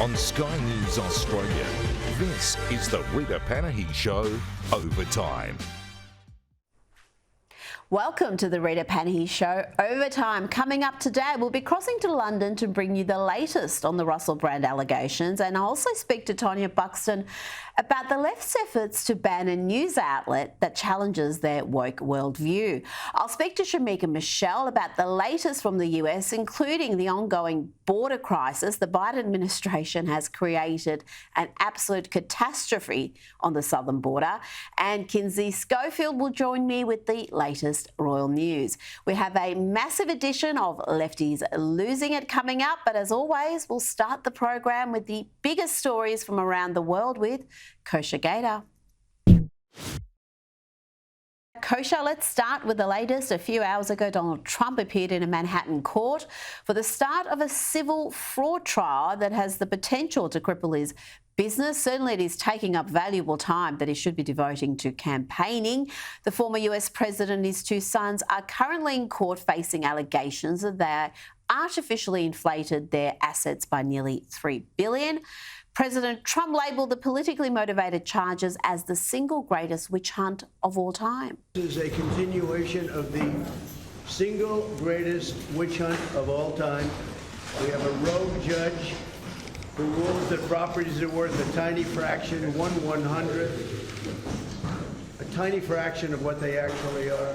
On Sky News Australia, this is the Rita Panahi Show Overtime. Welcome to the Rita Panahi Show Overtime. Coming up today, we'll be crossing to London to bring you the latest on the Russell Brand allegations, and I'll also speak to Tonya Buxton about the left's efforts to ban a news outlet that challenges their woke worldview. I'll speak to Shamika Michelle about the latest from the US, including the ongoing border crisis. The Biden administration has created an absolute catastrophe on the southern border, and Kinsey Schofield will join me with the latest royal news. We have a massive edition of Lefties Losing It coming up, but as always, we'll start the program with the biggest stories from around the world with Kosha Gator. Kosha, let's start with the latest. A few hours ago, Donald Trump appeared in a Manhattan court for the start of a civil fraud trial that has the potential to cripple his business. Certainly it is taking up valuable time that he should be devoting to campaigning. The former US president and his two sons are currently in court facing allegations that they artificially inflated their assets by nearly $3 billion. President Trump labelled the politically motivated charges as the single greatest witch hunt of all time. This is a continuation of the single greatest witch hunt of all time. We have a rogue judge who rules that properties are worth a tiny fraction, 1/100th, a tiny fraction of what they actually are.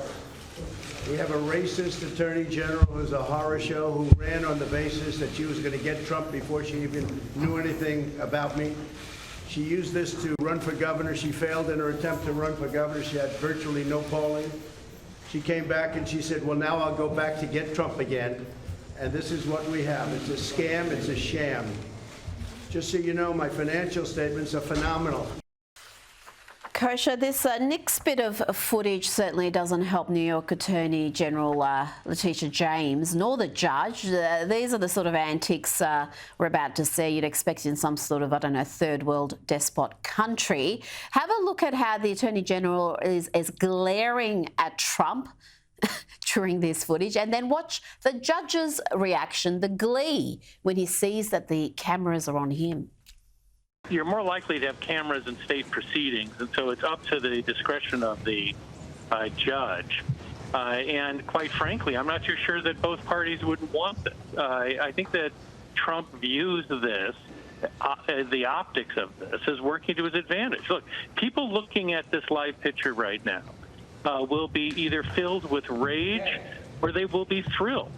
We have a racist attorney general who's a horror show, who ran on the basis that she was going to get Trump before she even knew anything about me. She used this to run for governor. She failed in her attempt to run for governor. She had virtually no polling. She came back and she said, well, now I'll go back to get Trump again. And this is what we have. It's a scam. It's a sham. Just so you know, my financial statements are phenomenal. Kosha, this next bit of footage certainly doesn't help New York Attorney General Letitia James, nor the judge. These are the sort of antics we're about to see. You'd expect in some sort of, I don't know, third world despot country. Have a look at how the Attorney General is glaring at Trump during this footage, and then watch the judge's reaction, the glee, when he sees that the cameras are on him. You're more likely to have cameras in state proceedings, and so it's up to the discretion of the judge. And quite frankly, I'm not too sure that both parties would want this. I think that Trump views this, the optics of this, as working to his advantage. Look, people looking at this live picture right now will be either filled with rage or they will be thrilled.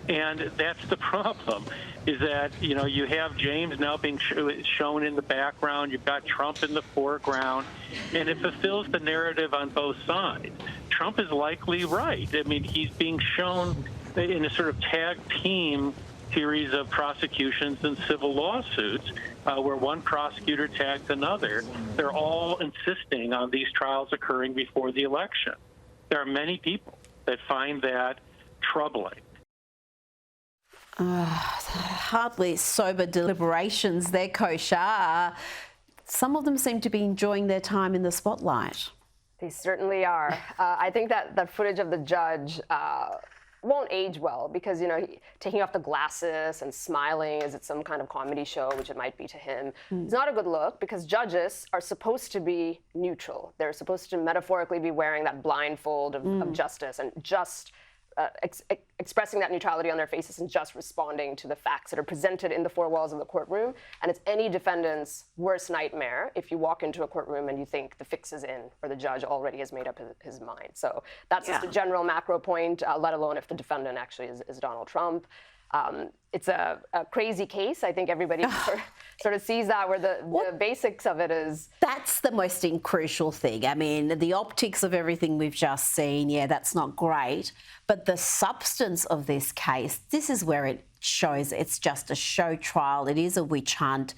And that's the problem, is that, you know, you have James now being shown in the background, you've got Trump in the foreground, and it fulfills the narrative on both sides. Trump is likely right. I mean, he's being shown in a sort of tag team series of prosecutions and civil lawsuits where one prosecutor tags another. They're all insisting on these trials occurring before the election. There are many people that find that troubling. Hardly sober deliberations there, Kosha. Some of them seem to be enjoying their time in the spotlight. They certainly are. I think that the footage of the judge won't age well because, you know, taking off the glasses and smiling as it's some kind of comedy show, which it might be to him, is not a good look because judges are supposed to be neutral. They're supposed to metaphorically be wearing that blindfold of justice and just expressing that neutrality on their faces and just responding to the facts that are presented in the four walls of the courtroom. And it's any defendant's worst nightmare if you walk into a courtroom and you think the fix is in or the judge already has made up his mind. So that's just a general macro point, let alone if the defendant actually is Donald Trump. It's a crazy case. I think everybody sort of sees that, where the basics of it is. That's the most crucial thing. I mean, the optics of everything we've just seen, yeah, that's not great. But the substance of this case, this is where it shows it's just a show trial. It is a witch hunt.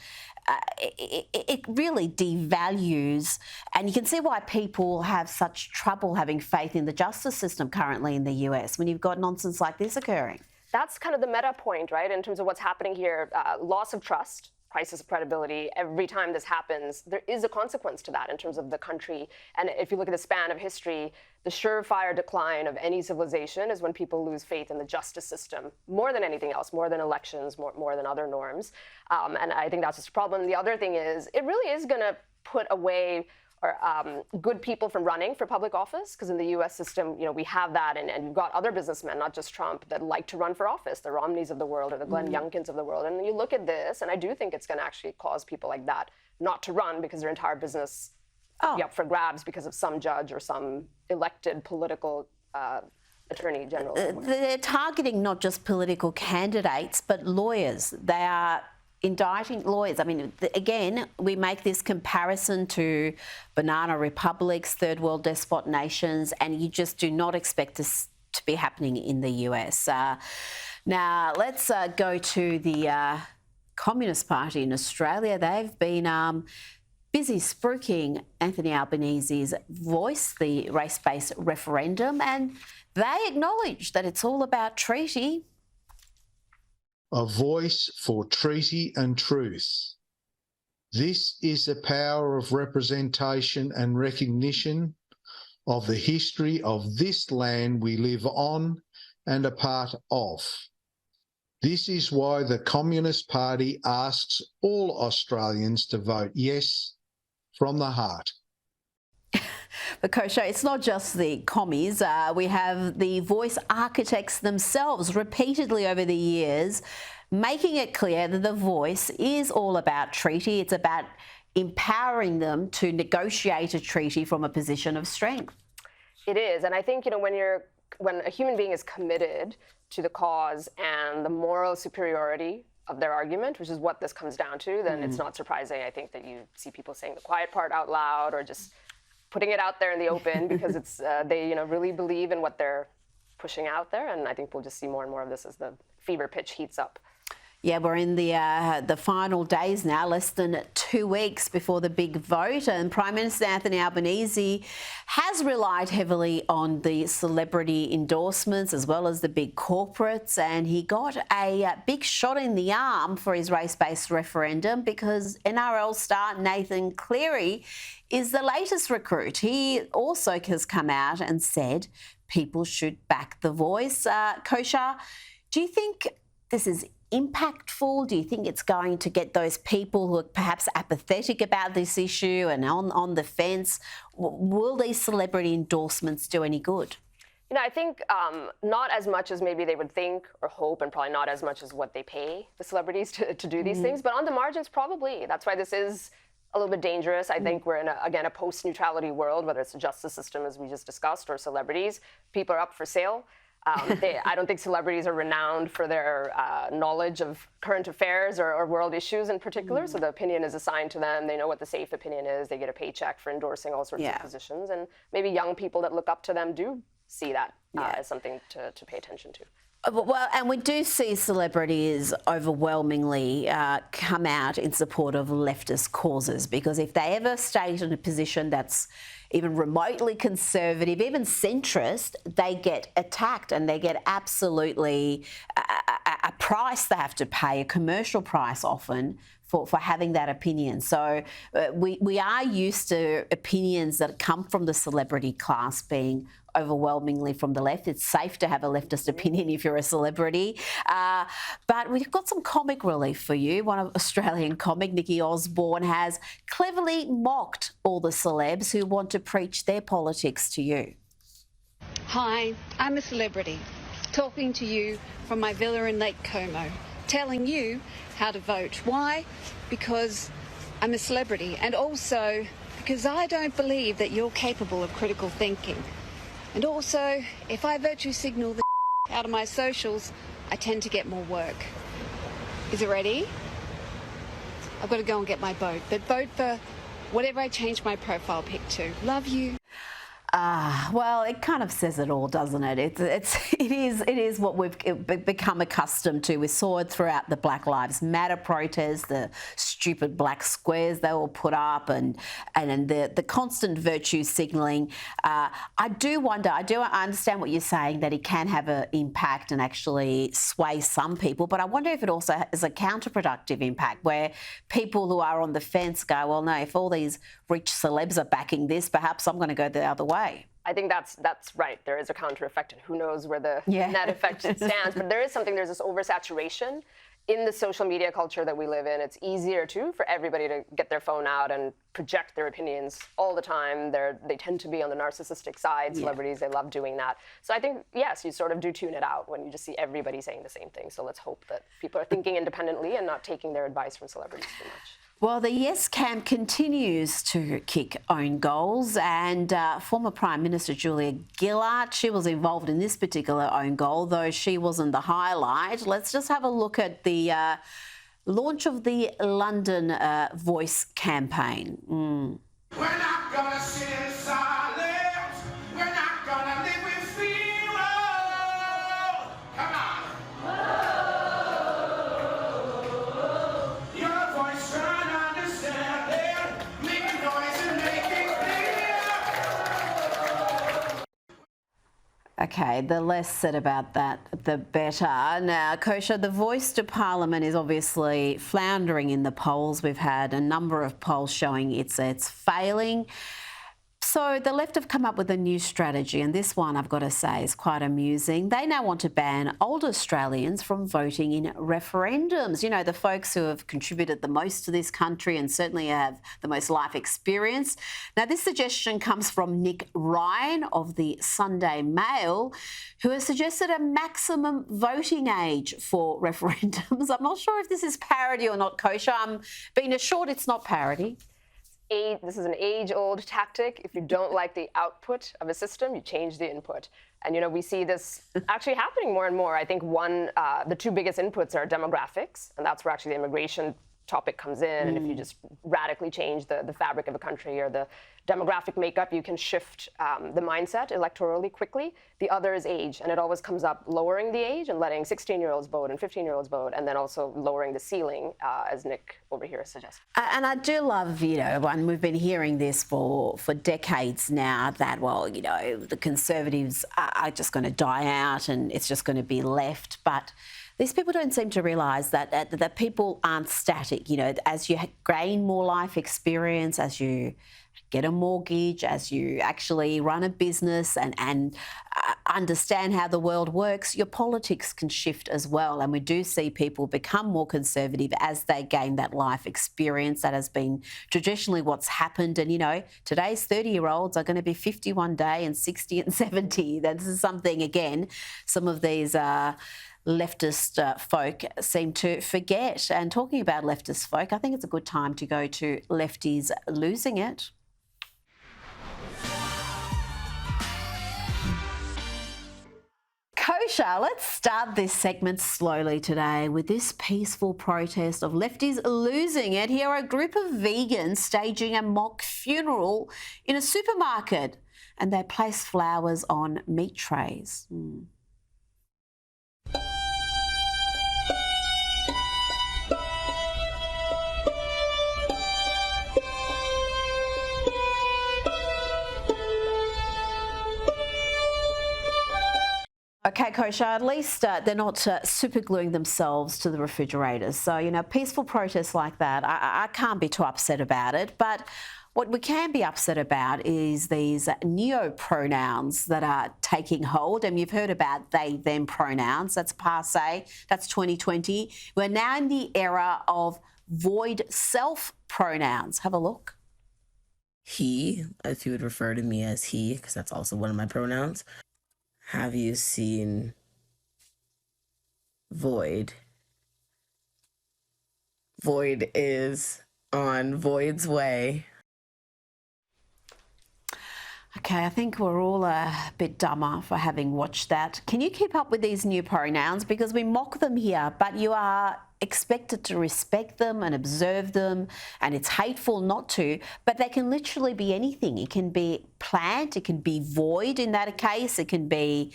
It really devalues, and you can see why people have such trouble having faith in the justice system currently in the US when you've got nonsense like this occurring. That's kind of the meta point, right, in terms of what's happening here. Loss of trust crisis of credibility. Every time this happens, there is a consequence to that in terms of the country. And if you look at the span of history, the surefire decline of any civilization is when people lose faith in the justice system, more than anything else, more than elections, more than other norms. And I think that's just a problem. The other thing is, it really is going to put away good people from running for public office, because in the U.S. system, we have that, and you've got other businessmen, not just Trump, that like to run for office, the Romneys of the world or the Glenn Youngkins of the world. And you look at this, and I do think it's going to actually cause people like that not to run, because their entire business will be up for grabs because of some judge or some elected political attorney general. They're targeting not just political candidates, but lawyers. They are indicting lawyers. I mean, again, we make this comparison to banana republics, third world despot nations, and you just do not expect this to be happening in the US. Now, let's go to the Communist Party in Australia. They've been busy spruiking Anthony Albanese's voice, the race-based referendum, and they acknowledge that it's all about treaty. A voice for treaty and truth. This is the power of representation and recognition of the history of this land we live on and a part of. This is why the Communist Party asks all Australians to vote yes from the heart. But Kosha, it's not just the commies. We have the voice architects themselves repeatedly over the years making it clear that the voice is all about treaty. It's about empowering them to negotiate a treaty from a position of strength. It is. And I think, when a human being is committed to the cause and the moral superiority of their argument, which is what this comes down to, then it's not surprising, I think, that you see people saying the quiet part out loud or just putting it out there in the open because it's they really believe in what they're pushing out there. And I think we'll just see more and more of this as the fever pitch heats up. Yeah, we're in the final days now, less than 2 weeks before the big vote, and Prime Minister Anthony Albanese has relied heavily on the celebrity endorsements as well as the big corporates, and he got a big shot in the arm for his race-based referendum because NRL star Nathan Cleary is the latest recruit. He also has come out and said people should back the voice. Kosha, do you think this is impactful? Do you think it's going to get those people who are perhaps apathetic about this issue and on the fence? Will these celebrity endorsements do any good? I think not as much as maybe they would think or hope, and probably not as much as what they pay the celebrities to do these things, but on the margins, probably. That's why this is a little bit dangerous. I think we're in, a post-neutrality world, whether it's the justice system, as we just discussed, or celebrities. People are up for sale. I don't think celebrities are renowned for their knowledge of current affairs or world issues in particular. So the opinion is assigned to them. They know what the safe opinion is. They get a paycheck for endorsing all sorts of positions. And maybe young people that look up to them do see that as something to pay attention to. Well, and we do see celebrities overwhelmingly come out in support of leftist causes, because if they ever state in a position that's even remotely conservative, even centrist, they get attacked and they get absolutely a price they have to pay, a commercial price often, for having that opinion. So we are used to opinions that come from the celebrity class being overwhelmingly from the left. It's safe to have a leftist opinion if you're a celebrity. But we've got some comic relief for you. One of Australian comic, Nikki Osborne, has cleverly mocked all the celebs who want to preach their politics to you. Hi, I'm a celebrity, talking to you from my villa in Lake Como, telling you how to vote. Why? Because I'm a celebrity, and also because I don't believe that you're capable of critical thinking. And also, if I virtue signal the out of my socials, I tend to get more work. Is it ready? I've got to go and get my vote, but vote for whatever I change my profile pic to. Love you. Well, it kind of says it all, doesn't it? It is what we've become accustomed to. We saw it throughout the Black Lives Matter protests, the stupid black squares they will put up and the constant virtue signalling. I do wonder, I understand what you're saying, that it can have an impact and actually sway some people, but I wonder if it also has a counterproductive impact where people who are on the fence go, well, no, if all these rich celebs are backing this, perhaps I'm going to go the other way. I think that's right. There is a counter effect, and who knows where the net effect stands. But there's this oversaturation in the social media culture that we live in. It's easier for everybody to get their phone out and project their opinions all the time. They tend to be on the narcissistic side. Celebrities, they love doing that. So I think, yes, you sort of do tune it out when you just see everybody saying the same thing. So let's hope that people are thinking independently and not taking their advice from celebrities too much. Well, the Yes camp continues to kick own goals, and former Prime Minister Julia Gillard, she was involved in this particular own goal, though she wasn't the highlight. Let's just have a look at the launch of the London Voice campaign. We're not gonna sit in silence. We're not gonna live with fear. Come on. Your voice trying to understand it. Making noise and making clear. Okay, the less said about that, the better. Now, Kosha, the voice to Parliament is obviously floundering in the polls. We've had a number of polls showing it's failing. So the left have come up with a new strategy, and this one, I've got to say, is quite amusing. They now want to ban older Australians from voting in referendums. You know, the folks who have contributed the most to this country and certainly have the most life experience. Now, this suggestion comes from Nick Ryan of the Sunday Mail, who has suggested a maximum voting age for referendums. I'm not sure if this is parody or not, Kosha. I'm being assured it's not parody. This is an age-old tactic. If you don't like the output of a system, you change the input. And, we see this actually happening more and more. I think the two biggest inputs are demographics, and that's where actually the immigration topic comes in. And if you just radically change the fabric of a country or the demographic makeup, you can shift the mindset electorally quickly. The other is age, and it always comes up lowering the age and letting 16-year-olds vote and 15-year-olds vote, and then also lowering the ceiling, as Nick over here suggests. And I do love, and we've been hearing this for decades now, that, the Conservatives are just going to die out and it's just going to be left. But these people don't seem to realise that people aren't static. As you gain more life experience, as you get a mortgage, as you actually run a business and understand how the world works, your politics can shift as well. And we do see people become more conservative as they gain that life experience. That has been traditionally what's happened. And, today's 30-year-olds are going to be 50 one day and 60 and 70. This is something, again, some of these leftist folk seem to forget. And talking about leftist folk, I think it's a good time to go to Lefties Losing It. Kosha, let's start this segment slowly today with this peaceful protest of lefties losing it. Here are a group of vegans staging a mock funeral in a supermarket, and they place flowers on meat trays. Okay, Kosha, at least they're not super gluing themselves to the refrigerators. So, peaceful protests like that, I can't be too upset about it. But what we can be upset about is these neo-pronouns that are taking hold. And you've heard about they, them pronouns. That's passé. That's 2020. We're now in the era of void self pronouns. Have a look. He, if you would refer to me as he, because that's also one of my pronouns. Have you seen Void? Void is on Void's way. Okay, I think we're all a bit dumber for having watched that. Can you keep up with these new pronouns? Because we mock them here, but you are expected to respect them and observe them, and it's hateful not to, but they can literally be anything. It can be plant, it can be void in that case, it can be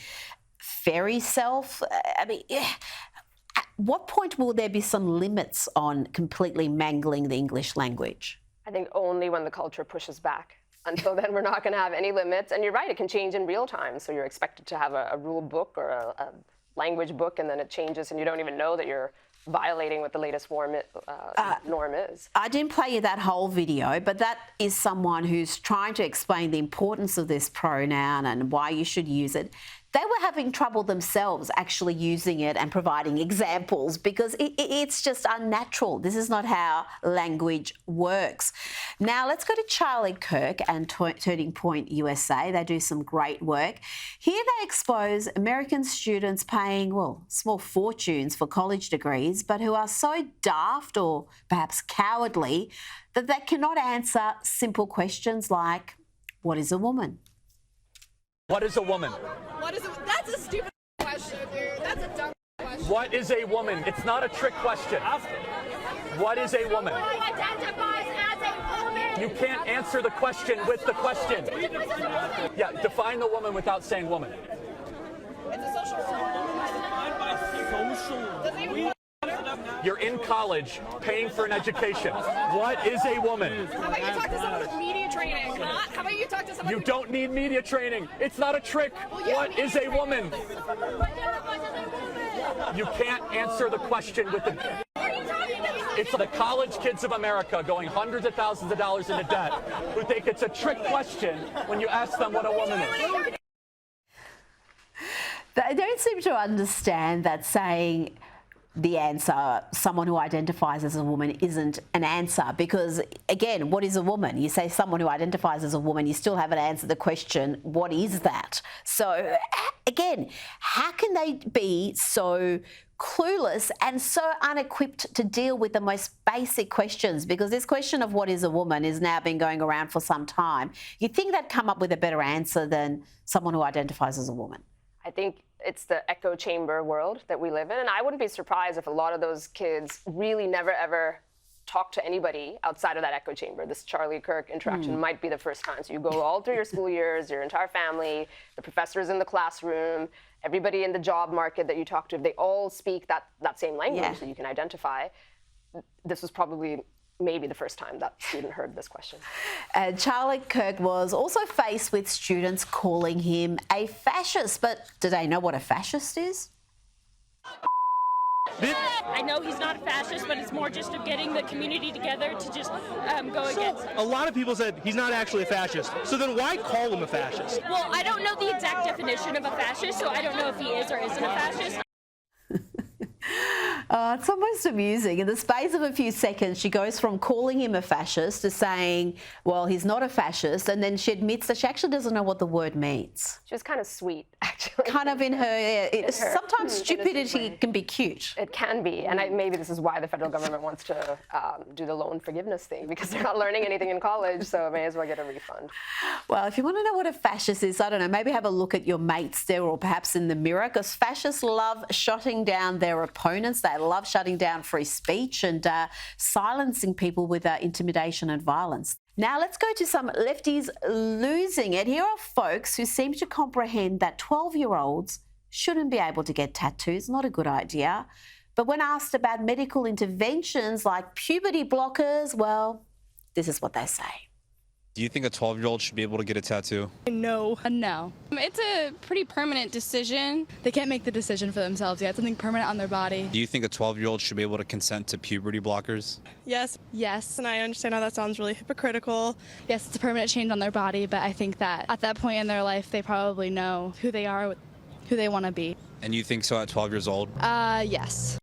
fairy self. what point will there be some limits on completely mangling the English language? I think only when the culture pushes back. Until then, we're not going to have any limits. And you're right, it can change in real time. So you're expected to have a rule book or a language book, and then it changes, and you don't even know that you're violating what the latest norm is. I didn't play you that whole video, but that is someone who's trying to explain the importance of this pronoun and why you should use it. They were having trouble themselves actually using it and providing examples because it's just unnatural. This is not how language works. Now, let's go to Charlie Kirk and Turning Point USA. They do some great work. Here they expose American students paying, well, small fortunes for college degrees, but who are so daft or perhaps cowardly that they cannot answer simple questions like, what is a woman? What is a woman? That's a stupid question, dude. That's a dumb question. What is a woman? It's not a trick question. What is a woman? Who identifies as a woman? You can't answer the question with the question. Yeah, define the woman without saying woman. It's a social role. You're in college, paying for an education. What is a woman? How about you talk to someone with media training? Huh? How about you talk to someone You don't need media training. It's not a trick. What is a woman? You can't answer the question with the... It's the college kids of America going hundreds of thousands of dollars into debt who think it's a trick question when you ask them what a woman is. They don't seem to understand that saying the answer, someone who identifies as a woman, isn't an answer because, again, what is a woman? You say someone who identifies as a woman, you still haven't answered the question, what is that? So, again, how can they be so clueless and so unequipped to deal with the most basic questions? Because this question of what is a woman has now been going around for some time. You'd think they'd come up with a better answer than someone who identifies as a woman. I think it's the echo chamber world that we live in. And I wouldn't be surprised if a lot of those kids really never, ever talk to anybody outside of that echo chamber. This Charlie Kirk interaction might be the first time. So you go all through your school years, your entire family, the professors in the classroom, everybody in the job market that you talk to, they all speak that same language that you can identify. This was probably maybe the first time that student heard this question. Charlie Kirk was also faced with students calling him a fascist, but do they know what a fascist is? I know he's not a fascist, but it's more just of getting the community together to just go against it. A lot of people said he's not actually a fascist, so then why call him a fascist? Well, I don't know the exact definition of a fascist, so I don't know if he is or isn't a fascist. It's almost amusing. In the space of a few seconds, she goes from calling him a fascist to saying, well, he's not a fascist, and then she admits that she actually doesn't know what the word means. She was kind of sweet, actually. Kind of in her... sometimes stupidity can be cute. It can be, and maybe this is why the federal government wants to do the loan forgiveness thing, because they're not learning anything in college, so may as well get a refund. Well, if you want to know what a fascist is, I don't know, maybe have a look at your mates there or perhaps in the mirror, because fascists love shutting down their opponents. They love shutting down free speech and silencing people with intimidation and violence. Now let's go to some lefties losing it. Here are folks who seem to comprehend that 12-year-olds shouldn't be able to get tattoos. Not a good idea. But when asked about medical interventions like puberty blockers, well, this is what they say. Do you think a 12-year-old should be able to get a tattoo? No. No. It's a pretty permanent decision. They can't make the decision for themselves yet. It's something permanent on their body. Do you think a 12-year-old should be able to consent to puberty blockers? Yes. Yes. And I understand how that sounds really hypocritical. Yes, it's a permanent change on their body, but I think that at that point in their life, they probably know who they are, who they want to be. And you think so at 12 years old? Yes.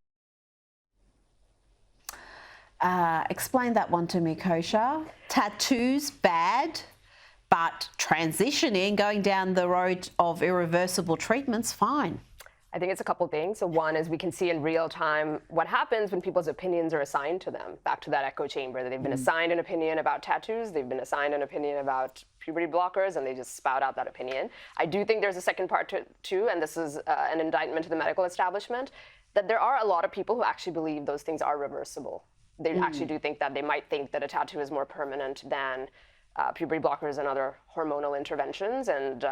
Explain that one to me, Kosha. Tattoos, bad, but transitioning, going down the road of irreversible treatments, fine. I think it's a couple things. So one is we can see in real time what happens when people's opinions are assigned to them. Back to that echo chamber, that they've been assigned an opinion about tattoos, they've been assigned an opinion about puberty blockers, and they just spout out that opinion. I do think there's a second part too, and this is an indictment to the medical establishment, that there are a lot of people who actually believe those things are reversible. They actually do think that. They might think that a tattoo is more permanent than puberty blockers and other hormonal interventions, and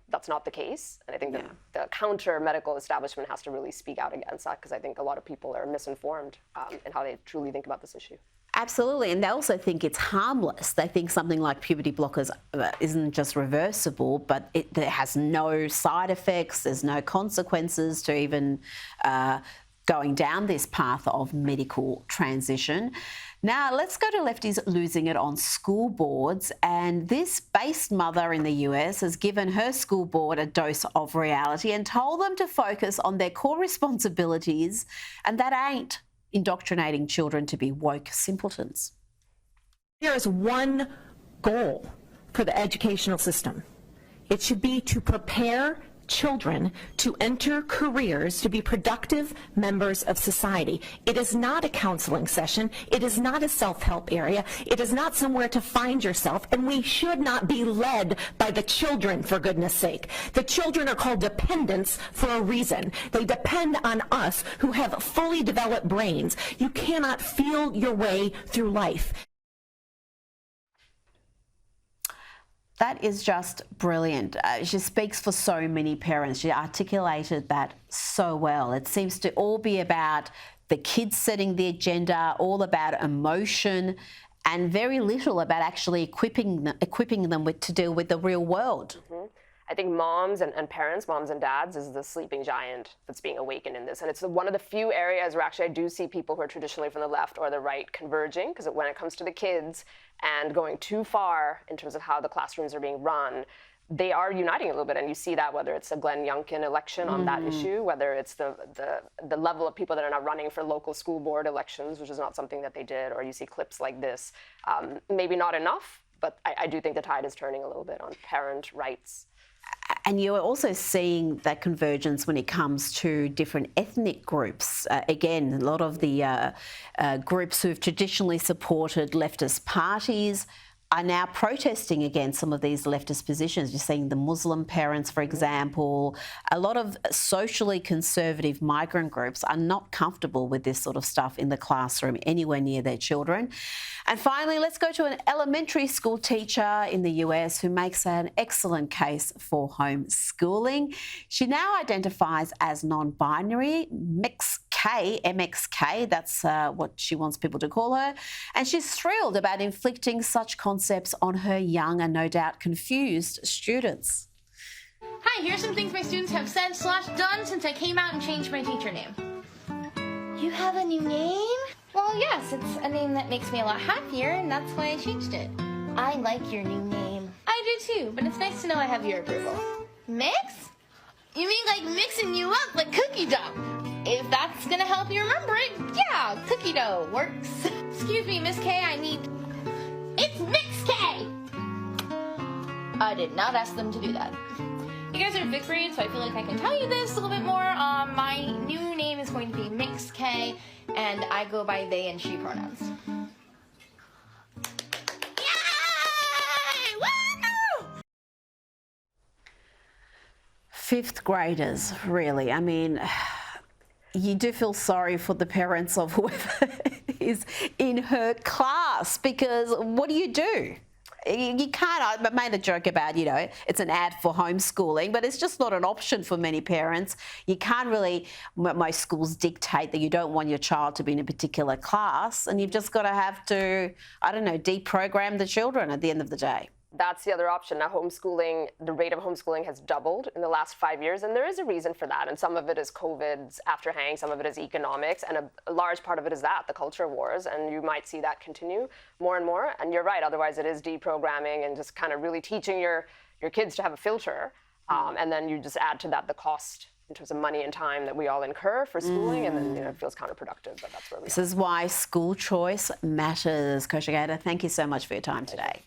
that's not the case. And I think the counter medical establishment has to really speak out against that, because I think a lot of people are misinformed in how they truly think about this issue. Absolutely, and they also think it's harmless. They think something like puberty blockers isn't just reversible, but it has no side effects, there's no consequences to even going down this path of medical transition. Now, let's go to Lefties losing it on school boards. And this based mother in the US has given her school board a dose of reality and told them to focus on their core responsibilities, and that ain't indoctrinating children to be woke simpletons. There is one goal for the educational system. It should be to prepare children to enter careers to be productive members of society. It is not a counseling session. It is not a self-help area. It is not somewhere to find yourself, and we should not be led by the children, for goodness sake. The children are called dependents for a reason. They depend on us who have fully developed brains. You cannot feel your way through life. That is just brilliant. She speaks for so many parents. She articulated that so well. It seems to all be about the kids setting the agenda, all about emotion, and very little about actually equipping them to deal with the real world. Mm-hmm. I think moms and parents, moms and dads, is the sleeping giant that's being awakened in this. And it's one of the few areas where actually I do see people who are traditionally from the left or the right converging, because when it comes to the kids and going too far in terms of how the classrooms are being run, they are uniting a little bit. And you see that whether it's the Glenn Youngkin election on that issue, whether it's the level of people that are now running for local school board elections, which is not something that they did, or you see clips like this. Maybe not enough, but I do think the tide is turning a little bit on parent rights. And you're also seeing that convergence when it comes to different ethnic groups. Again, a lot of the groups who've traditionally supported leftist parties are now protesting against some of these leftist positions. You're seeing the Muslim parents, for example. A lot of socially conservative migrant groups are not comfortable with this sort of stuff in the classroom anywhere near their children. And finally, let's go to an elementary school teacher in the US who makes an excellent case for homeschooling. She now identifies as non-binary, MXK, that's what she wants people to call her. And she's thrilled about inflicting such concepts on her young and no doubt confused students. Hi, here's some things my students have said/done since I came out and changed my teacher name. You have a new name? Well, yes, it's a name that makes me a lot happier, and that's why I changed it. I like your new name. I do too, but it's nice to know I have your approval. Mix? You mean like mixing you up like cookie dough? If that's gonna help you remember it, yeah, cookie dough works. Excuse me, Miss K, I need... It's Mix K! I did not ask them to do that. You guys are 5th grade, so I feel like I can tell you this a little bit more. My new name is going to be Mix K, and I go by they and she pronouns. Yay! Woo! 5th graders, really. I mean, you do feel sorry for the parents of whoever is in her class, because what do? You can't. I made a joke about, it's an ad for homeschooling, but it's just not an option for many parents. You can't really, most schools dictate that you don't want your child to be in a particular class, and you've just got to have to, deprogram the children at the end of the day. That's the other option. Now, homeschooling, the rate of homeschooling has doubled in the last 5 years, and there is a reason for that. And some of it is COVID's afterhang, some of it is economics, and a large part of it is the culture wars, and you might see that continue more and more. And you're right, otherwise it is deprogramming and just kind of really teaching your kids to have a filter, and then you just add to that the cost in terms of money and time that we all incur for schooling, and then it feels counterproductive, but that's where we This is why school choice matters. Coach Agata, thank you so much for your time today.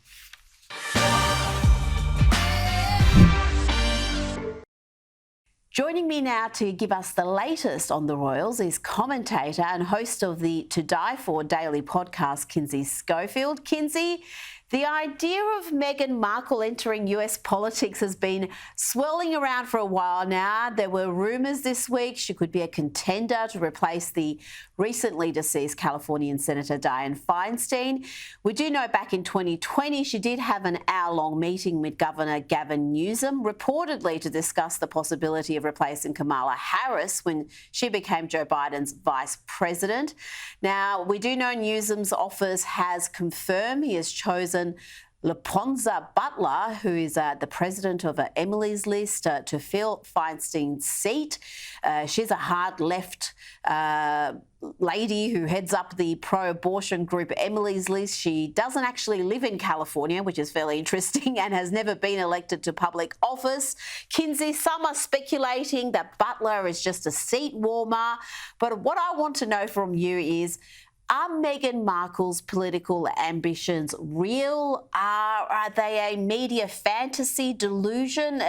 Joining me now to give us the latest on the Royals is commentator and host of the To Die For daily podcast, Kinsey Schofield. Kinsey, The idea of Meghan Markle entering US politics has been swirling around for a while now. There were rumours this week she could be a contender to replace the recently deceased Californian Senator Dianne Feinstein. We do know back in 2020 she did have an hour-long meeting with Governor Gavin Newsom, reportedly to discuss the possibility of replacing Kamala Harris when she became Joe Biden's vice president. Now, we do know Newsom's office has confirmed he has chosen LaPonza Butler, who is the president of Emily's List, to fill Feinstein's seat. She's a hard left lady who heads up the pro-abortion group Emily's List. She doesn't actually live in California, which is fairly interesting, and has never been elected to public office. Kinsey, some are speculating that Butler is just a seat warmer. But what I want to know from you is, are Meghan Markle's political ambitions real? Are they a media fantasy delusion?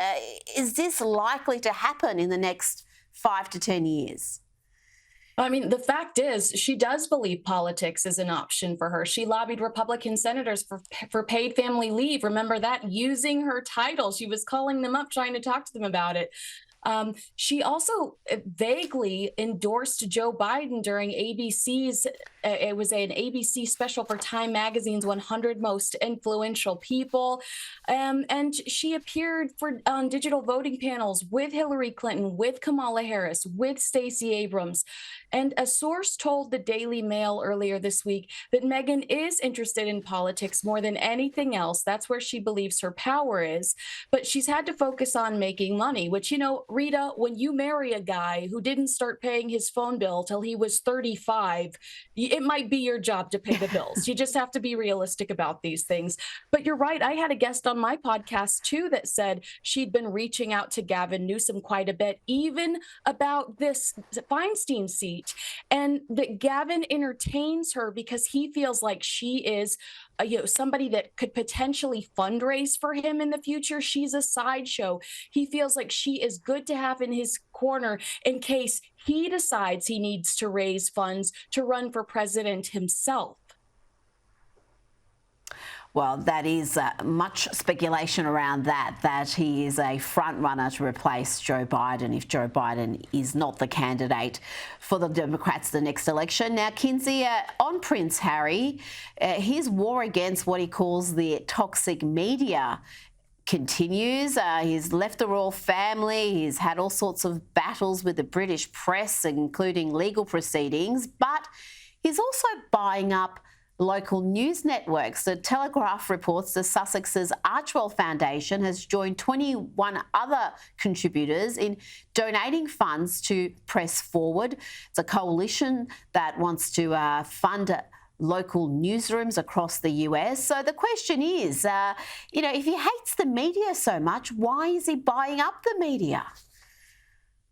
Is this likely to happen in the next 5 to 10 years? I mean, the fact is, she does believe politics is an option for her. She lobbied Republican senators for paid family leave. Remember that? Using her title. She was calling them up, trying to talk to them about it. She also vaguely endorsed Joe Biden during ABC's, it was an ABC special for Time Magazine's 100 Most Influential People. And she appeared on digital voting panels with Hillary Clinton, with Kamala Harris, with Stacey Abrams. And a source told the Daily Mail earlier this week that Meghan is interested in politics more than anything else. That's where she believes her power is. But she's had to focus on making money, which, you know, Rita, when you marry a guy who didn't start paying his phone bill till he was 35, it might be your job to pay the bills. You just have to be realistic about these things. But you're right. I had a guest on my podcast, too, that said she'd been reaching out to Gavin Newsom quite a bit, even about this Feinstein seat, and that Gavin entertains her because he feels like she is somebody that could potentially fundraise for him in the future. She's a sideshow. He feels like she is good to have in his corner in case he decides he needs to raise funds to run for president himself. Well, that is much speculation around that he is a front runner to replace Joe Biden if Joe Biden is not the candidate for the Democrats the next election. Now, Kinsey, on Prince Harry, his war against what he calls the toxic media continues. He's left the royal family. He's had all sorts of battles with the British press, including legal proceedings, but he's also buying up local news networks. The Telegraph reports the Sussex's Archwell Foundation has joined 21 other contributors in donating funds to Press Forward. It's a coalition that wants to fund local newsrooms across the US. So the question is, if he hates the media so much, why is he buying up the media?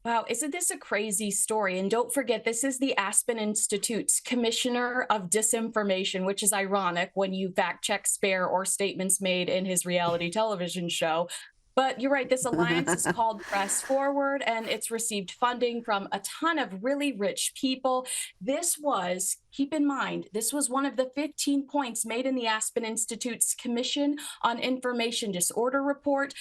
Wow, isn't this a crazy story? And don't forget, this is the Aspen Institute's Commissioner of Disinformation, which is ironic when you fact check Spare or statements made in his reality television show. But you're right, this alliance is called Press Forward, and it's received funding from a ton of really rich people. This was, keep in mind, this was one of the 15 points made in the Aspen Institute's Commission on Information Disorder report.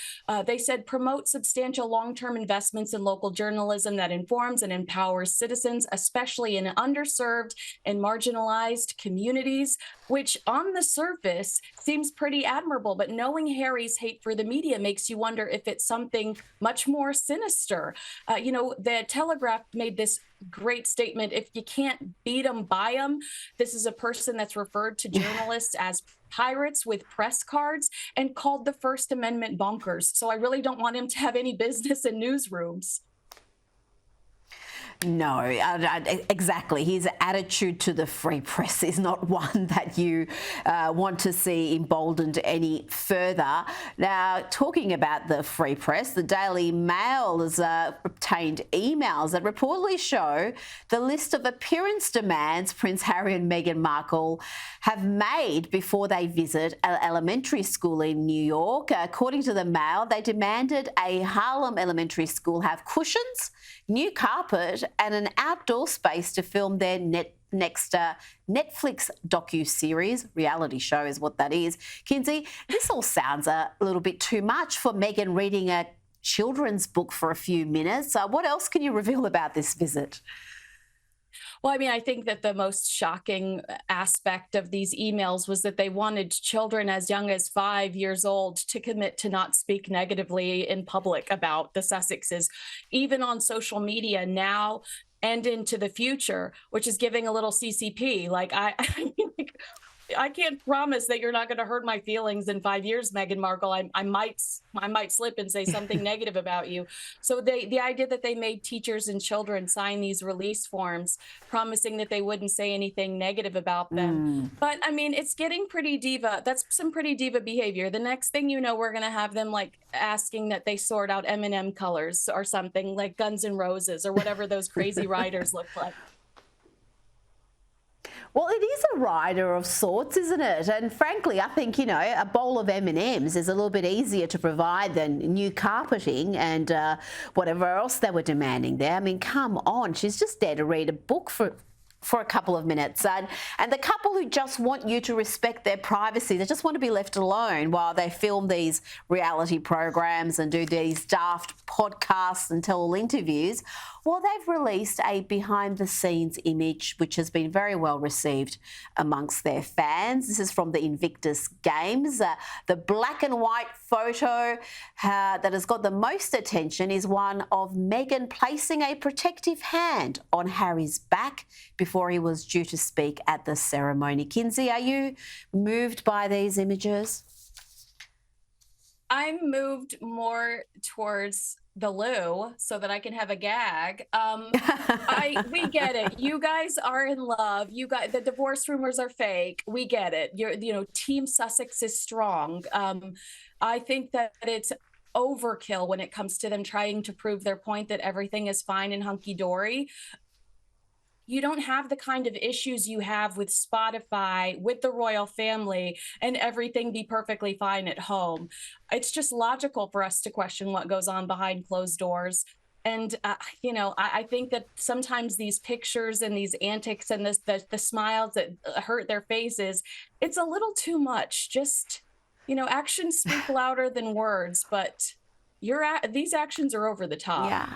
They said promote substantial long-term investments in local journalism that informs and empowers citizens, especially in underserved and marginalized communities, which on the surface seems pretty admirable. But knowing Harry's hate for the media makes you wonder if it's something much more sinister. The Telegraph made this great statement: if you can't beat them, buy them. This is a person that's referred to journalists as pirates with press cards and called the First Amendment bonkers. So I really don't want him to have any business in newsrooms. No, exactly. His attitude to the free press is not one that you want to see emboldened any further. Now, talking about the free press, the Daily Mail has obtained emails that reportedly show the list of appearance demands Prince Harry and Meghan Markle have made before they visit an elementary school in New York. According to the Mail, they demanded a Harlem elementary school have cushions, new carpet, and an outdoor space to film their next Netflix docu-series, reality show is what that is. Kinsey, this all sounds a little bit too much for Meghan reading a children's book for a few minutes. What else can you reveal about this visit? Well, I mean, I think that the most shocking aspect of these emails was that they wanted children as young as 5 years old to commit to not speak negatively in public about the Sussexes, even on social media now and into the future, which is giving a little CCP. Like, I can't promise that you're not going to hurt my feelings in 5 years, Meghan Markle. I might slip and say something negative about you. So the idea that they made teachers and children sign these release forms, promising that they wouldn't say anything negative about them. But I mean, it's getting pretty diva. That's some pretty diva behavior. The next thing you know, we're going to have them like asking that they sort out M&M colors or something, like Guns N' Roses or whatever those crazy writers look like. Well, it is a rider of sorts, isn't it? And frankly, I think, you know, a bowl of M&Ms is a little bit easier to provide than new carpeting and whatever else they were demanding there. I mean, come on, she's just there to read a book for a couple of minutes. And the couple who just want you to respect their privacy, they just want to be left alone while they film these reality programs and do these daft podcasts and tell all interviews. Well, they've released a behind-the-scenes image which has been very well received amongst their fans. This is from the Invictus Games. The black and white photo that has got the most attention is one of Meghan placing a protective hand on Harry's back before he was due to speak at the ceremony. Kinsey, are you moved by these images? I'm moved more towards the loo so that I can have a gag. We get it. You guys are in love. You guys, the divorce rumors are fake. We get it. Team Sussex is strong. I think that it's overkill when it comes to them trying to prove their point that everything is fine and hunky-dory. You don't have the kind of issues you have with Spotify, with the royal family, and everything be perfectly fine at home. It's just logical for us to question what goes on behind closed doors. And, I think that sometimes these pictures and these antics and the smiles that hurt their faces, it's a little too much. Just, actions speak louder than words, but these actions are over the top. Yeah.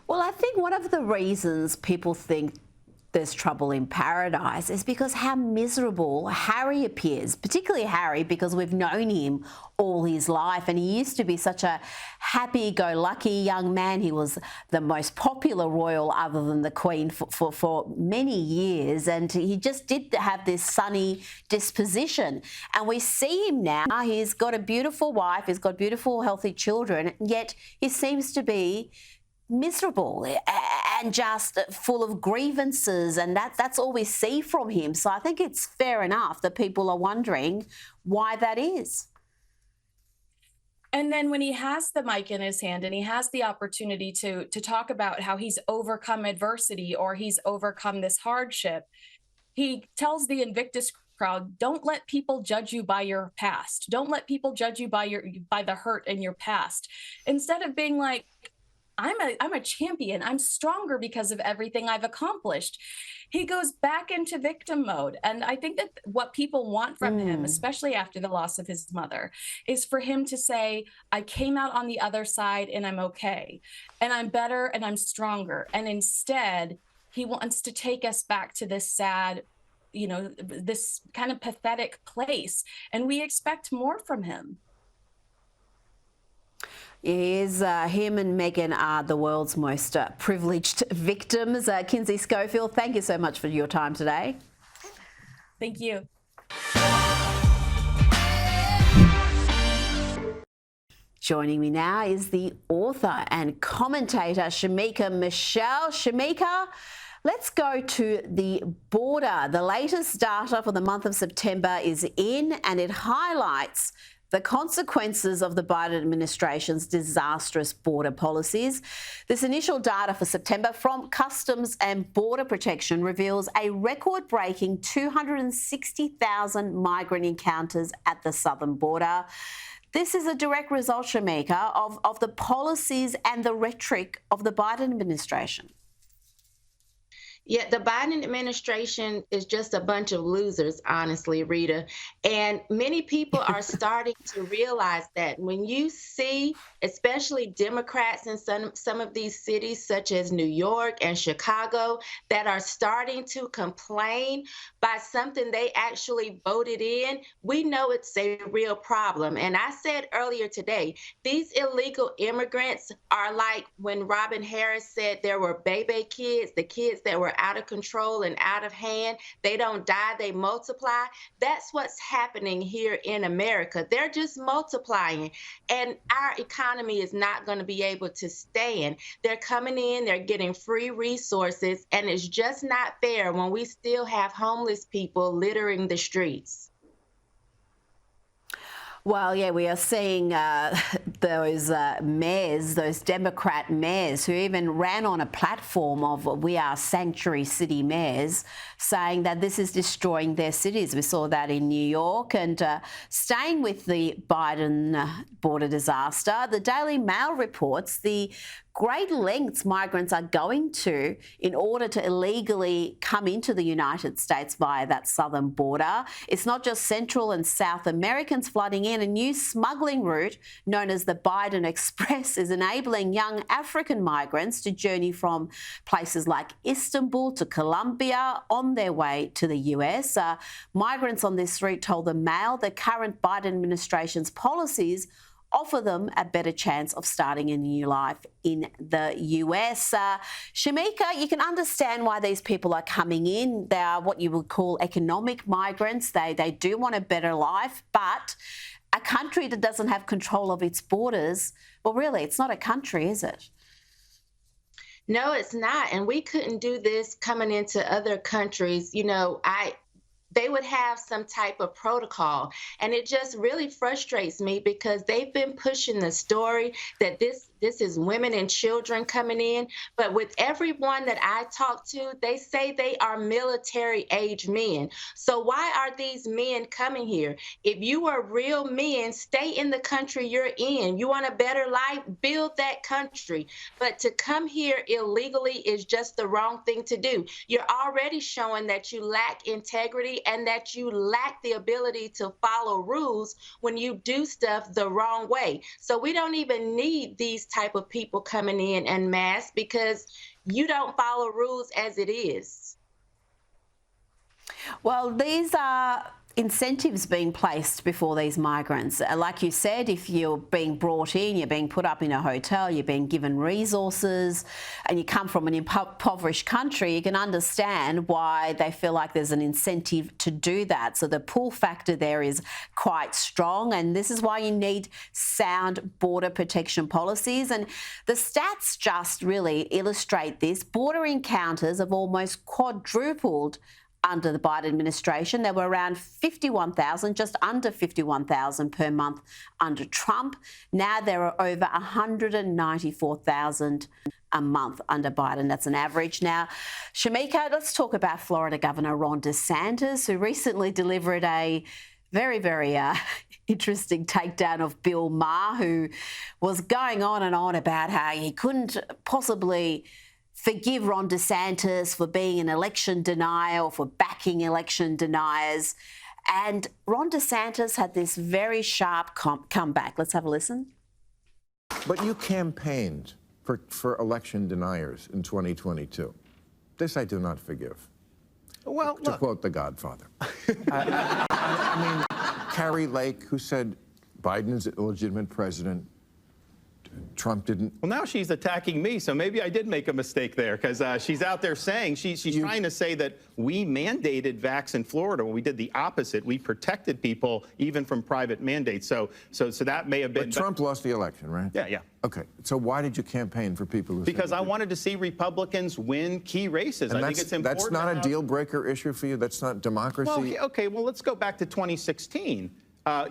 Well, I think one of the reasons people think there's trouble in paradise is because how miserable Harry appears, particularly Harry, because we've known him all his life and he used to be such a happy-go-lucky young man. He was the most popular royal other than the Queen for many years, and he just did have this sunny disposition. And we see him now. He's got a beautiful wife, he's got beautiful, healthy children, yet he seems to be miserable and just full of grievances, and that's all we see from him. So I think it's fair enough that people are wondering why that is. And then when he has the mic in his hand and he has the opportunity to talk about how he's overcome adversity or he's overcome this hardship, he tells the Invictus crowd, don't let people judge you by your past. Don't let people judge you by the hurt in your past. Instead of being like, I'm a champion. I'm stronger because of everything I've accomplished. He goes back into victim mode. And I think that what people want from him, especially after the loss of his mother, is for him to say, I came out on the other side and I'm okay. And I'm better and I'm stronger. And instead, he wants to take us back to this sad, this kind of pathetic place. And we expect more from him. Yes, him and Meghan are the world's most privileged victims. Kinsey Schofield, thank you so much for your time today. Thank you. Joining me now is the author and commentator Shamika Michelle. Shamika, let's go to the border. The latest data for the month of September is in, and it highlights the consequences of the Biden administration's disastrous border policies. This initial data for September from Customs and Border Protection reveals a record-breaking 260,000 migrant encounters at the southern border. This is a direct result, Shamika, of the policies and the rhetoric of the Biden administration. Yeah, the Biden administration is just a bunch of losers, honestly, Rita. And many people are starting to realize that when you see, especially Democrats in some of these cities, such as New York and Chicago, that are starting to complain by something they actually voted in, we know it's a real problem. And I said earlier today, these illegal immigrants are like when Robin Harris said there were baby kids, the kids that were out of control and out of hand. They don't die, they multiply. That's what's happening here in America. They're just multiplying, and our economy is not going to be able to stand. They're coming in, they're getting free resources, and it's just not fair when we still have homeless people littering the streets. Well, yeah, we are seeing those mayors, those Democrat mayors who even ran on a platform of "We are sanctuary city mayors," saying that this is destroying their cities. We saw that in New York. And staying with the Biden border disaster, the Daily Mail reports the great lengths migrants are going to in order to illegally come into the United States via that southern border. It's not just Central and South Americans flooding in. A new smuggling route known as the Biden Express is enabling young African migrants to journey from places like Istanbul to Colombia on their way to the US. Migrants on this route told the Mail the current Biden administration's policies offer them a better chance of starting a new life in the US. Shamika, you can understand why these people are coming in. They are what you would call economic migrants. They do want a better life, but a country that doesn't have control of its borders, well, really, it's not a country, is it? No, it's not. And we couldn't do this coming into other countries. You know, they would have some type of protocol. And it just really frustrates me because they've been pushing the story that this is women and children coming in. But with everyone that I talk to, they say they are military age men. So why are these men coming here? If you are real men, stay in the country you're in. You want a better life, build that country. But to come here illegally is just the wrong thing to do. You're already showing that you lack integrity and that you lack the ability to follow rules when you do stuff the wrong way. So we don't even need these type of people coming in en masse because you don't follow rules as it is. Well, these are incentives being placed before these migrants. Like you said, if you're being brought in, you're being put up in a hotel, you're being given resources, and you come from an impoverished country, you can understand why they feel like there's an incentive to do that. So the pull factor there is quite strong, and this is why you need sound border protection policies. And the stats just really illustrate this. Border encounters have almost quadrupled under the Biden administration. There were around 51,000, just under 51,000 per month under Trump. Now there are over 194,000 a month under Biden. That's an average. Now, Shamika, let's talk about Florida Governor Ron DeSantis, who recently delivered a very, very interesting takedown of Bill Maher, who was going on and on about how he couldn't possibly forgive Ron DeSantis for being an election denier or for backing election deniers. And Ron DeSantis had this very sharp comeback. Let's have a listen. But you campaigned for election deniers in 2022. This I do not forgive. Well, to quote The Godfather. I mean, Carrie Lake, who said Biden is an illegitimate president, Trump didn't. Well, now she's attacking me, so maybe I did make a mistake there, because she's out there saying she's trying to say that we mandated vax in Florida when we did the opposite. We protected people even from private mandates. So that may have been. But Trump lost the election, right? Yeah. Okay. So why did you campaign for people who? Because I wanted to see Republicans win key races. I think it's important. That's not a deal breaker issue for you. That's not democracy. Well, okay. Well, let's go back to 2016.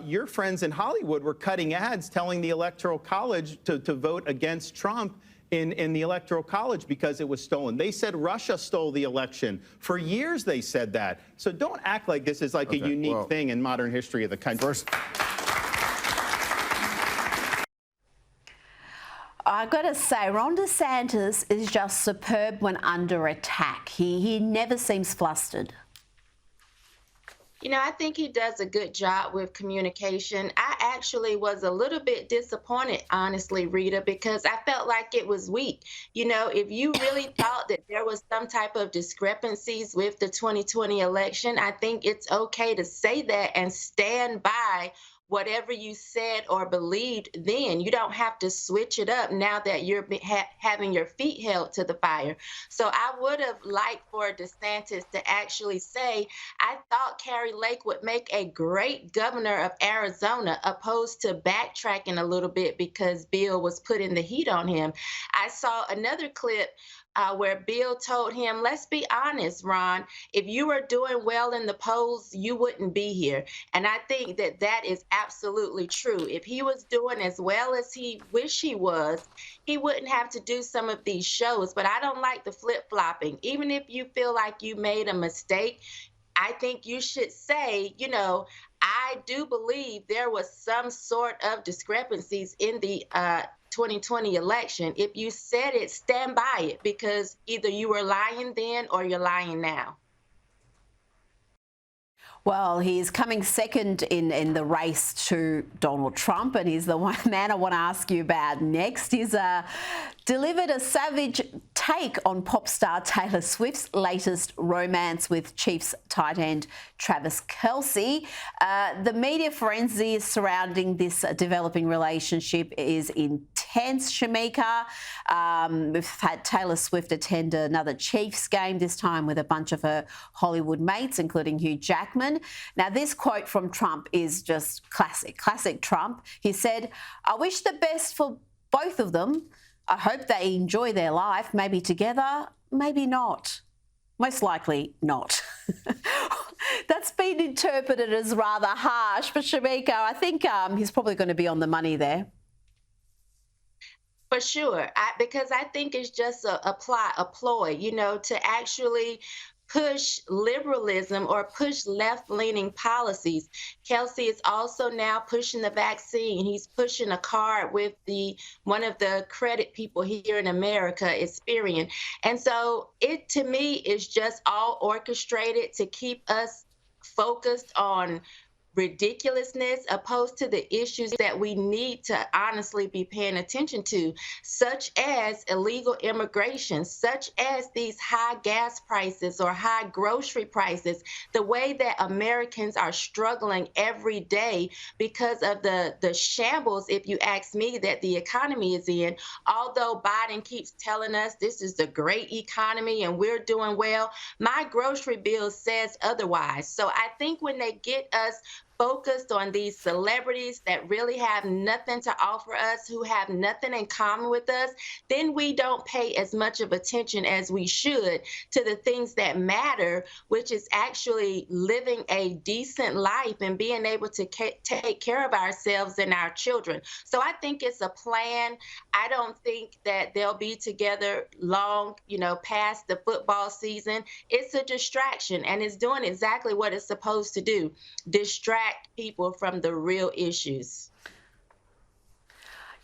Your friends in Hollywood were cutting ads telling the Electoral College to vote against Trump in the Electoral College because it was stolen. They said Russia stole the election. For years they said that. So don't act like this is like a unique thing in modern history of the country. I I've got to say, Ron DeSantis is just superb when under attack. He never seems flustered. You know, I think he does a good job with communication. I actually was a little bit disappointed, honestly, Rita, because I felt like it was weak. You know, if you really thought that there was some type of discrepancies with the 2020 election, I think it's okay to say that and stand by whatever you said or believed then. You don't have to switch it up now that you're having your feet held to the fire. So I would have liked for DeSantis to actually say, I thought Kari Lake would make a great governor of Arizona, opposed to backtracking a little bit because Bill was putting the heat on him. I saw another clip where Bill told him, let's be honest, Ron, if you were doing well in the polls, you wouldn't be here. And I think that that is absolutely true. If he was doing as well as he wished he was, he wouldn't have to do some of these shows. But I don't like the flip-flopping. Even if you feel like you made a mistake, I think you should say, you know, I do believe there was some sort of discrepancies in the 2020 election. If you said it, stand by it, because either you were lying then or you're lying now. Well, he's coming second in the race to Donald Trump, and he's the one man I want to ask you about next. He's delivered a savage take on pop star Taylor Swift's latest romance with Chiefs tight end Travis Kelce. The media frenzy surrounding this developing relationship is intense, Shamika. We've had Taylor Swift attend another Chiefs game, this time with a bunch of her Hollywood mates, including Hugh Jackman. Now, this quote from Trump is just classic Trump. He said, I wish the best for both of them. I hope they enjoy their life, maybe together, maybe not. Most likely not. That's been interpreted as rather harsh, but Shamika, I think he's probably going to be on the money there. For sure, because I think it's just a ploy, you know, to actually push liberalism or push left-leaning policies. Kelce is also now pushing the vaccine. He's pushing a card with one of the credit people here in America, Experian. And so it, to me, is just all orchestrated to keep us focused on ridiculousness opposed to the issues that we need to honestly be paying attention to, such as illegal immigration, such as these high gas prices or high grocery prices, the way that Americans are struggling every day because of the shambles, if you ask me, that the economy is in. Although Biden keeps telling us this is the great economy and we're doing well, my grocery bill says otherwise. So I think when they get us focused on these celebrities that really have nothing to offer us, who have nothing in common with us, then we don't pay as much of attention as we should to the things that matter, which is actually living a decent life and being able to take care of ourselves and our children. So I think it's a plan. I don't think that they'll be together long, you know, past the football season. It's a distraction, and it's doing exactly what it's supposed to do, distract people from the real issues.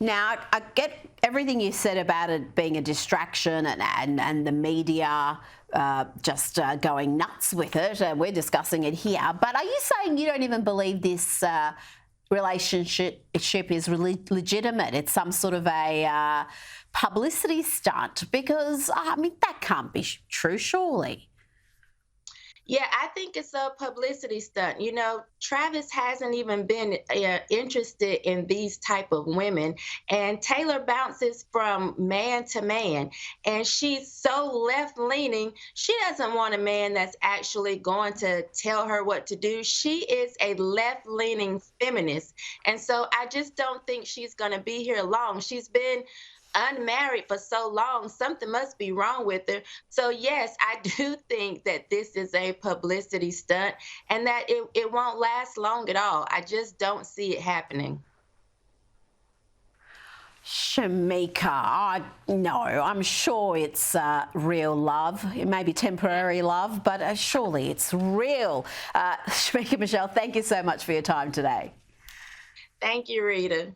Now, I get everything you said about it being a distraction and the media just going nuts with it. We're discussing it here. But are you saying you don't even believe this relationship is legitimate? It's some sort of a publicity stunt? Because, I mean, that can't be true, surely. Yeah, I think it's a publicity stunt. You know, Travis hasn't even been interested in these type of women. And Taylor bounces from man to man. And she's so left-leaning, she doesn't want a man that's actually going to tell her what to do. She is a left-leaning feminist. And so I just don't think she's going to be here long. She's been unmarried for so long, something must be wrong with her. So yes, I do think that this is a publicity stunt and that it won't last long at all. I just don't see it happening. Shamika, no, I'm sure it's real love. It may be temporary love, but surely it's real. Shamika Michelle, thank you so much for your time today. Thank you, Rita.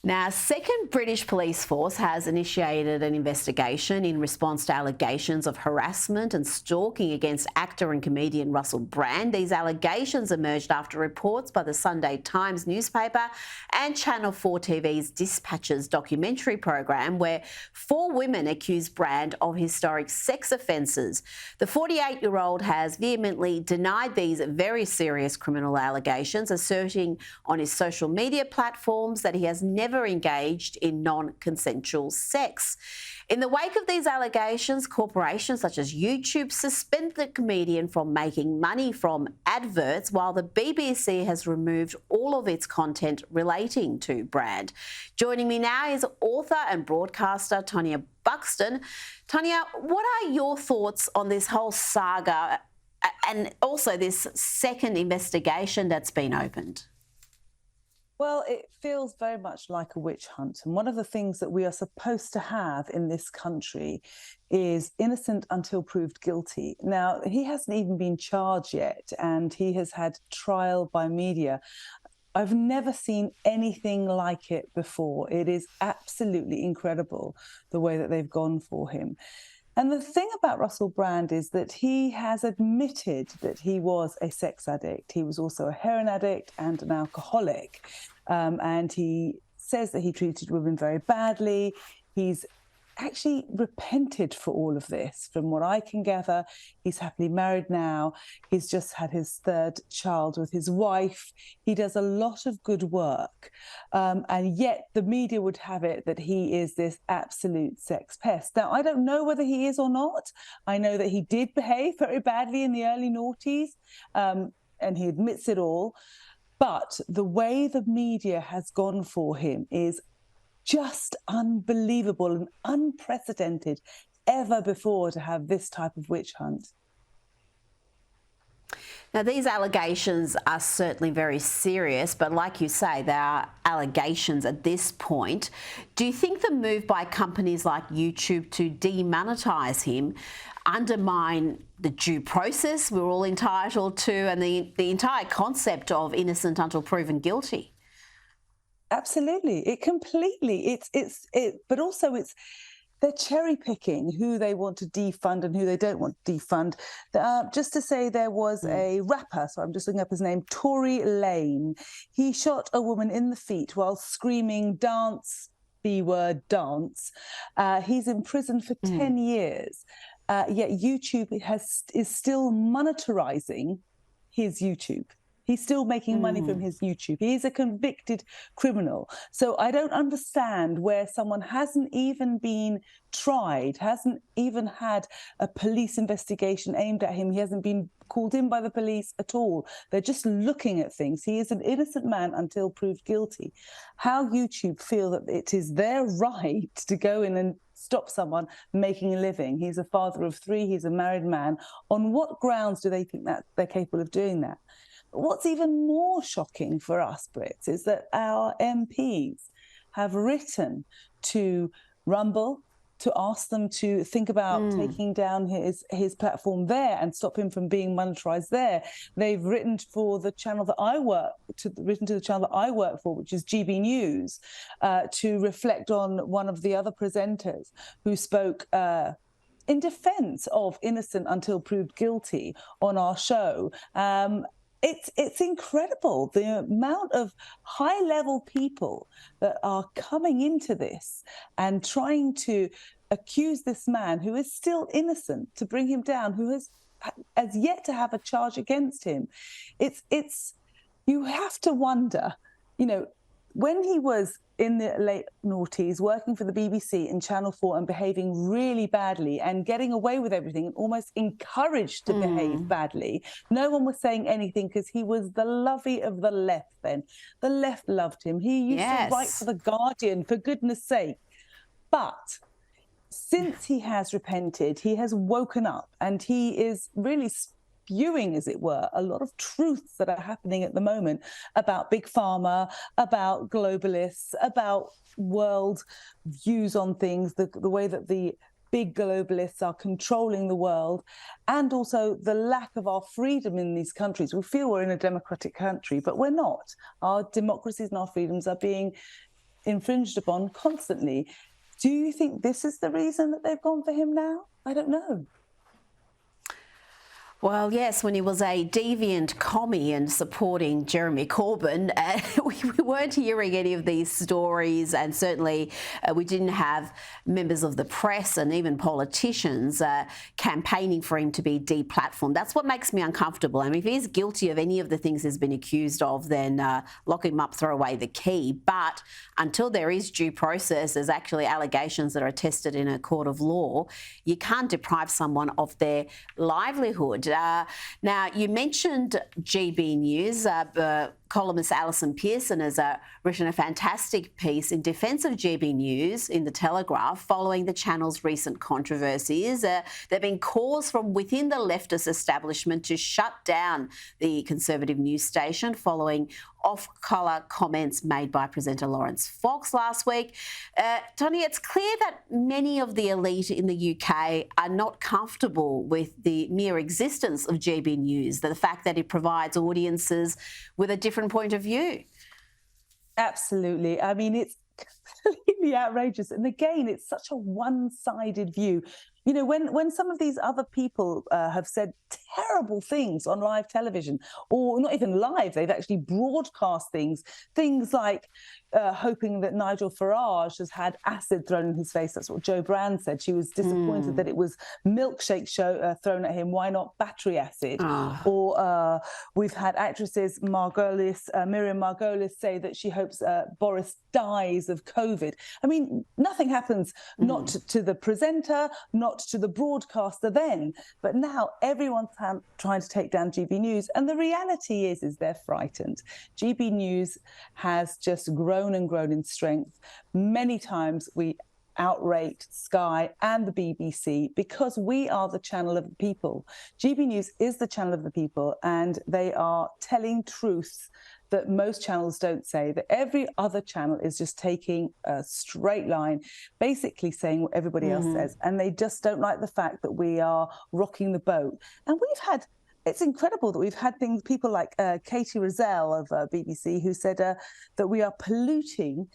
Now, a second British police force has initiated an investigation in response to allegations of harassment and stalking against actor and comedian Russell Brand. These allegations emerged after reports by the Sunday Times newspaper and Channel 4 TV's Dispatches documentary program where 4 women accused Brand of historic sex offences. The 48-year-old has vehemently denied these very serious criminal allegations, asserting on his social media platforms that he has never engaged in non-consensual sex. In the wake of these allegations, corporations such as YouTube suspended the comedian from making money from adverts, while the BBC has removed all of its content relating to Brand. Joining me now is author and broadcaster Tonya Buxton. Tonya, what are your thoughts on this whole saga and also this second investigation that's been opened? Well, it feels very much like a witch hunt. And one of the things that we are supposed to have in this country is innocent until proved guilty. Now, he hasn't even been charged yet, and he has had trial by media. I've never seen anything like it before. It is absolutely incredible the way that they've gone for him. And the thing about Russell Brand is that he has admitted that he was a sex addict. He was also a heroin addict and an alcoholic. And he says that he treated women very badly. He's actually repented for all of this. From what I can gather, he's happily married now. He's just had his 3rd child with his wife. He does a lot of good work. And yet the media would have it that he is this absolute sex pest. Now, I don't know whether he is or not. I know that he did behave very badly in the early noughties, and he admits it all. But the way the media has gone for him is just unbelievable and unprecedented ever before to have this type of witch hunt. Now, these allegations are certainly very serious, but like you say, they are allegations at this point. Do you think the move by companies like YouTube to demonetise him undermine the due process we're all entitled to and the entire concept of innocent until proven guilty? Absolutely, it completely. But also they're cherry picking who they want to defund and who they don't want to defund. Just to say, there was a rapper, so I'm just looking up his name, Tory Lane. He shot a woman in the feet while screaming, "Dance, B-word, dance." He's in prison for 10 years. Yet YouTube is still monetizing his YouTube. He's still making money from his YouTube. He's a convicted criminal. So I don't understand where someone hasn't even been tried, hasn't even had a police investigation aimed at him. He hasn't been called in by the police at all. They're just looking at things. He is an innocent man until proved guilty. How YouTube feel that it is their right to go in and stop someone making a living. He's a father of 3. He's a married man. On what grounds do they think that they're capable of doing that? What's even more shocking for us Brits is that our MPs have written to Rumble to ask them to think about taking down his platform there and stop him from being monetized there. They've written for the channel that I work to, the channel that I work for, which is GB News, to reflect on one of the other presenters who spoke in defence of innocent until proved guilty on our show. It's incredible the amount of high-level people that are coming into this and trying to accuse this man who is still innocent, to bring him down, who has yet to have a charge against him. It's you have to wonder, when he was in the late noughties, working for the BBC and Channel 4 and behaving really badly and getting away with everything and almost encouraged to behave badly, no one was saying anything because he was the lovey of the left then. The left loved him. He used to write for The Guardian, for goodness sake. But since he has repented, he has woken up and he is really spewing, as it were, a lot of truths that are happening at the moment about Big Pharma, about globalists, about world views on things, the way that the big globalists are controlling the world, and also the lack of our freedom in these countries. We feel we're in a democratic country, but we're not. Our democracies and our freedoms are being infringed upon constantly. Do you think this is the reason that they've gone for him now? I don't know. Well, yes, when he was a deviant commie and supporting Jeremy Corbyn, we weren't hearing any of these stories, and certainly we didn't have members of the press and even politicians campaigning for him to be deplatformed. That's what makes me uncomfortable. I mean, if he's guilty of any of the things he's been accused of, then lock him up, throw away the key. But until there is due process, there's actually allegations that are tested in a court of law, you can't deprive someone of their livelihood. Now, you mentioned GB News. Columnist Alison Pearson has written a fantastic piece in defence of GB News in The Telegraph following the channel's recent controversies. There have been calls from within the leftist establishment to shut down the conservative news station following off-colour comments made by presenter Lawrence Fox last week. Tony, it's clear that many of the elite in the UK are not comfortable with the mere existence of GB News, the fact that it provides audiences with a different point of view. Absolutely. I mean, it's completely outrageous. And again, it's such a one-sided view. You know, when some of these other people have said terrible things on live television, or not even live, they've actually broadcast things like hoping that Nigel Farage has had acid thrown in his face. That's what Jo Brand said. She was disappointed that it was milkshake thrown at him. Why not battery acid? Or we've had actresses Miriam Margolis say that she hopes Boris dies of COVID. I mean, nothing happens not to the presenter, not to the broadcaster then, but now everyone's trying to take down GB News. And the reality is they're frightened. GB News has just grown and grown in strength. Many times we outrate Sky and the BBC because we are the channel of the people. GB News is the channel of the people, and they are telling truths that most channels don't say, that every other channel is just taking a straight line, basically saying what everybody else says. And they just don't like the fact that we are rocking the boat. And it's incredible that we've had people like Katie Rozelle of BBC who said that we are polluting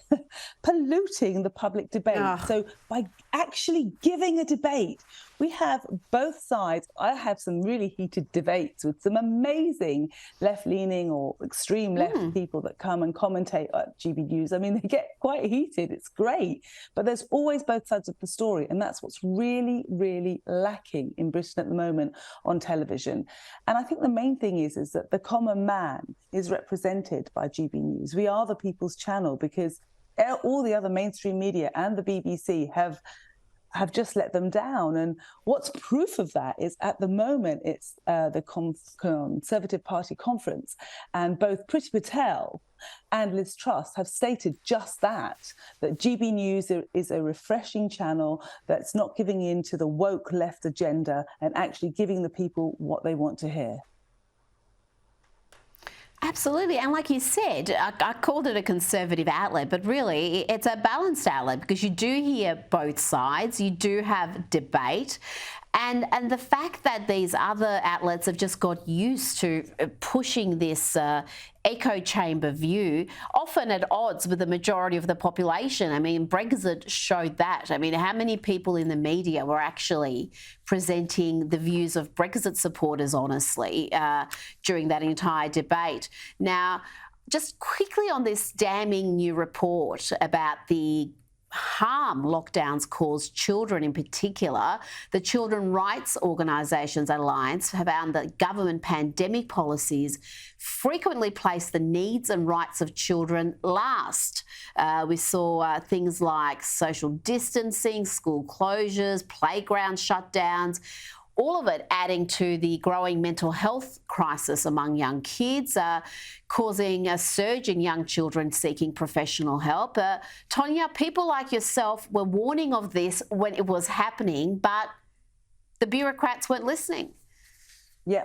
the public debate. So by actually giving a debate, we have both sides. I have some really heated debates with some amazing left-leaning or extreme left people that come and commentate at GB News. I mean, they get quite heated. It's great. But there's always both sides of the story. And that's what's really, really lacking in Britain at the moment on television. And I think the main thing is that the common man is represented by GB News. We are the people's channel because all the other mainstream media and the BBC have just let them down. And what's proof of that is at the moment it's the Conservative Party conference, and both Priti Patel and Liz Truss have stated just that GB News is a refreshing channel that's not giving in to the woke left agenda and actually giving the people what they want to hear. Absolutely. And like you said, I called it a conservative outlet, but really it's a balanced outlet because you do hear both sides, you do have debate. And the fact that these other outlets have just got used to pushing this echo chamber view, often at odds with the majority of the population. I mean, Brexit showed that. I mean, how many people in the media were actually presenting the views of Brexit supporters, honestly, during that entire debate? Now, just quickly on this damning new report about the harm lockdowns cause children in particular, the Children Rights Organisations Alliance have found that government pandemic policies frequently place the needs and rights of children last. We saw things like social distancing, school closures, playground shutdowns, all of it adding to the growing mental health crisis among young kids, causing a surge in young children seeking professional help. Tonya, people like yourself were warning of this when it was happening, but the bureaucrats weren't listening. Yeah.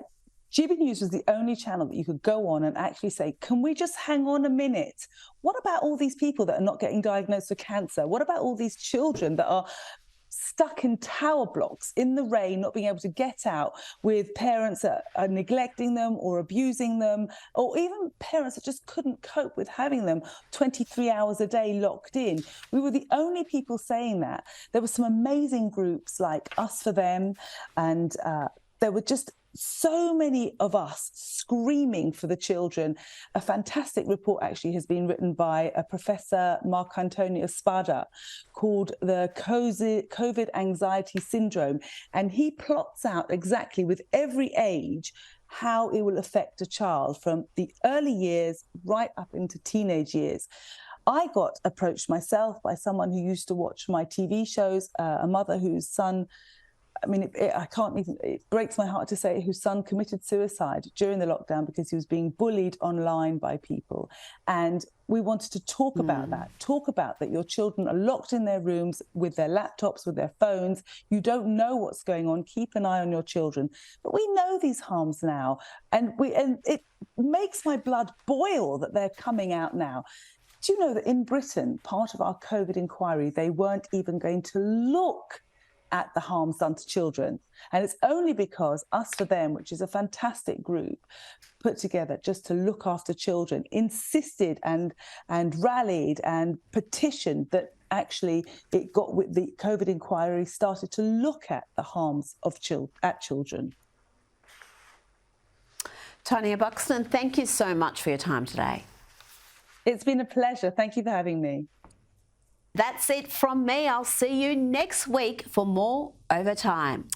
GB News was the only channel that you could go on and actually say, can we just hang on a minute? What about all these people that are not getting diagnosed with cancer? What about all these children that are stuck in tower blocks in the rain, not being able to get out, with parents that are neglecting them or abusing them, or even parents that just couldn't cope with having them 23 hours a day locked in. We were the only people saying that. There were some amazing groups like Us for Them, and there were just so many of us screaming for the children. A fantastic report actually has been written by a Professor Marcantonio Spada called the COVID Anxiety Syndrome. And he plots out exactly with every age how it will affect a child from the early years right up into teenage years. I got approached myself by someone who used to watch my TV shows, a mother whose son, I mean, it breaks my heart to say, whose son committed suicide during the lockdown because he was being bullied online by people. And we wanted to talk about that your children are locked in their rooms with their laptops, with their phones. You don't know what's going on. Keep an eye on your children. But we know these harms now. And it makes my blood boil that they're coming out now. Do you know that in Britain, part of our COVID inquiry, they weren't even going to look at the harms done to children? And it's only because Us for Them, which is a fantastic group put together just to look after children, insisted and rallied and petitioned that actually it got with the COVID inquiry started to look at the harms of children. Tonya Buxton, thank you so much for your time today. It's been a pleasure. Thank you for having me. That's it from me. I'll see you next week for more Overtime.